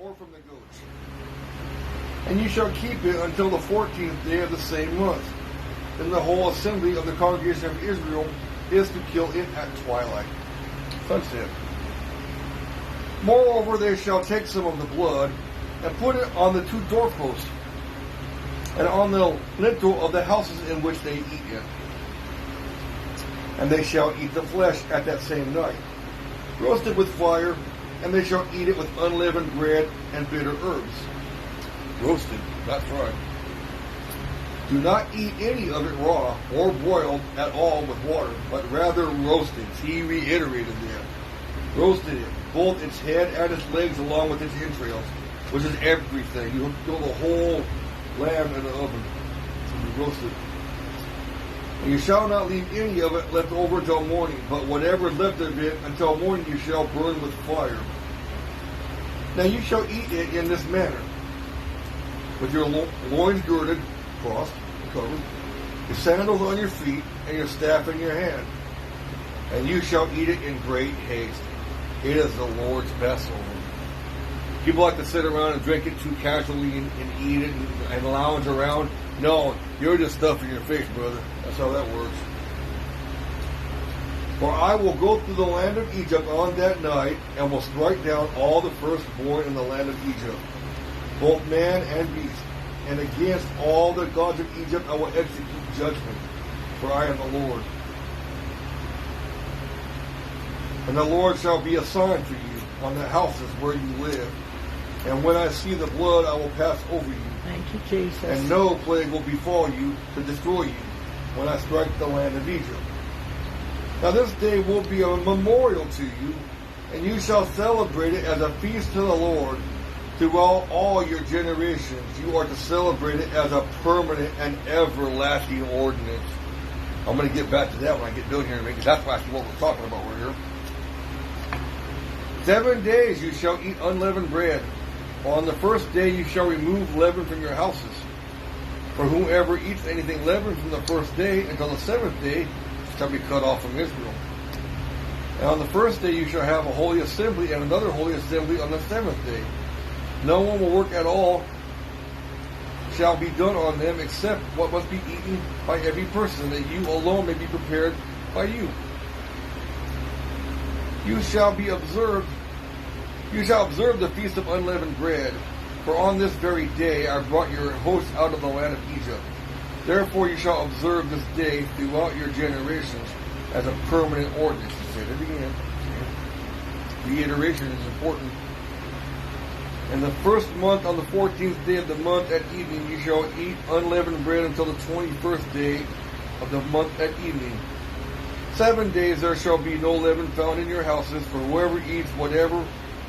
or from the goats. And you shall keep it until the 14th day of the same month. Then the whole assembly of the congregation of Israel is to kill it at twilight. Sunset. Moreover, they shall take some of the blood and put it on the 2 doorposts and on the lintel of the houses in which they eat it. And they shall eat the flesh at that same night, roasted with fire, and they shall eat it with unleavened bread and bitter herbs. Roasted, that's right. Do not eat any of it raw or boiled at all with water, but rather roasted. He reiterated that. Roasted it, both its head and its legs along with its entrails, which is everything. You throw the whole lamb in the oven to be roasted. And you shall not leave any of it left over till morning, but whatever is left of it until morning you shall burn with fire. Now you shall eat it in this manner, with your loins girded, crossed, covered, your sandals on your feet, and your staff in your hand. And you shall eat it in great haste. It is the Lord's Passover. People like to sit around and drink it too casually and eat it and lounge around. No, you're just stuffing your face, brother. That's how that works. For I will go through the land of Egypt on that night, and will strike down all the firstborn in the land of Egypt, both man and beast. And against all the gods of Egypt I will execute judgment, for I am the Lord. And the Lord shall be a sign for you on the houses where you live. And when I see the blood, I will pass over you. Thank you, Jesus. And no plague will befall you to destroy you when I strike the land of Egypt. Now this day will be a memorial to you, and you shall celebrate it as a feast to the Lord throughout all your generations. You are to celebrate it as a permanent and everlasting ordinance. I'm going to get back to that when I get done here, because that's actually what we're talking about right here. 7 days you shall eat unleavened bread. On the first day you shall remove leaven from your houses. For whoever eats anything leavened from the first day until the 7th day shall be cut off from Israel. And on the first day you shall have a holy assembly, and another holy assembly on the 7th day. No one will work at all shall be done on them except what must be eaten by every person, that you alone may be prepared by you. You shall observe the feast of unleavened bread, for on this very day I brought your hosts out of the land of Egypt. Therefore you shall observe this day throughout your generations as a permanent ordinance. He said it again. Reiteration is important. In the first month, on the 14th day of the month at evening, you shall eat unleavened bread until the 21st day of the month at evening. 7 days there shall be no leaven found in your houses, for whoever eats whatever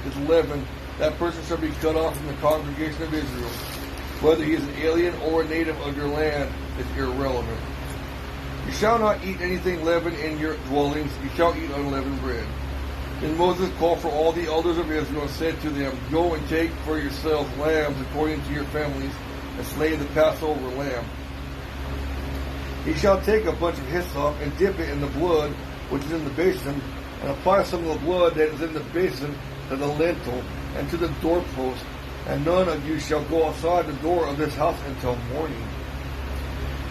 is leavened, that person shall be cut off from the congregation of Israel. Whether he is an alien or a native of your land is irrelevant. You shall not eat anything leavened in your dwellings, you shall eat unleavened bread. Then Moses called for all the elders of Israel and said to them, Go and take for yourselves lambs according to your families, and slay the Passover lamb. He shall take a bunch of hyssop and dip it in the blood which is in the basin, and apply some of the blood that is in the basin to the lintel and to the doorpost, and none of you shall go outside the door of this house until morning.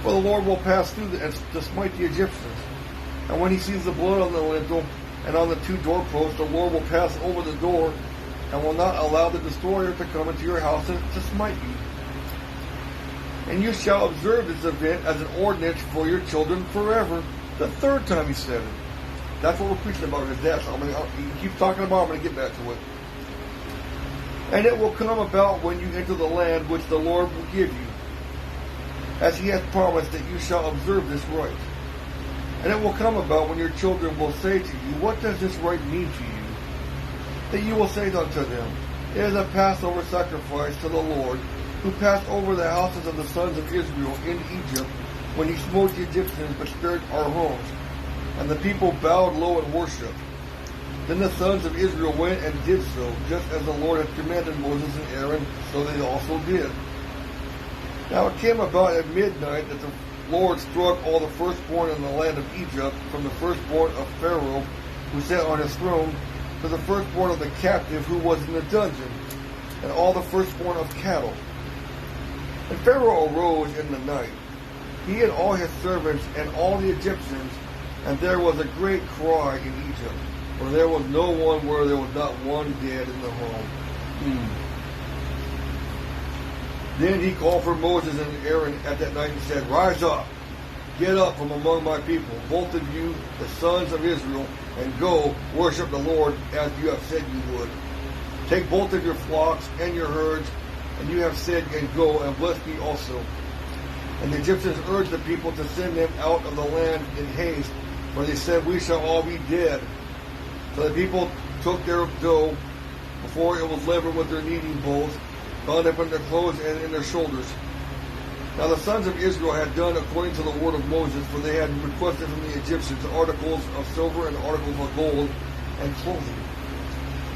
For the Lord will pass through to smite the Egyptians. And when he sees the blood on the lintel and on the 2 doorposts, the Lord will pass over the door and will not allow the destroyer to come into your house to smite you. And you shall observe this event as an ordinance for your children forever. The 3rd time he said it. That's what we're preaching about is that. So you keep talking about, I'm going to get back to it. And it will come about when you enter the land which the Lord will give you, as he has promised, that you shall observe this rite. And it will come about when your children will say to you, What does this rite mean to you? That you will say unto them, It is a Passover sacrifice to the Lord, who passed over the houses of the sons of Israel in Egypt, when he smote the Egyptians but spared our homes. And the people bowed low and worshipped. Then the sons of Israel went and did so, just as the Lord had commanded Moses and Aaron, so they also did. Now it came about at midnight that the Lord struck all the firstborn in the land of Egypt, from the firstborn of Pharaoh, who sat on his throne, to the firstborn of the captive who was in the dungeon. and all the firstborn of cattle. And Pharaoh arose in the night, he and all his servants and all the Egyptians, and there was a great cry in Egypt, for there was no one where there was not one dead in the home. Then he called for Moses and Aaron at that night and said, Rise up, get up from among my people, both of you, the sons of Israel, and go worship the Lord as you have said you would. Take both of your flocks and your herds, and you have said, and go, and bless me also. And the Egyptians urged the people to send them out of the land in haste, for they said, We shall all be dead. So the people took their dough before it was leavened with their kneading bowls, bound up in their clothes and in their shoulders. Now the sons of Israel had done according to the word of Moses, for they had requested from the Egyptians articles of silver and articles of gold and clothing.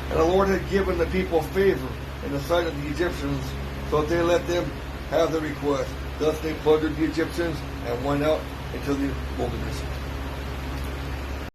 And the Lord had given the people favor in the sight of the Egyptians, so that they let them have the request. Thus they plundered the Egyptians and went out into the wilderness.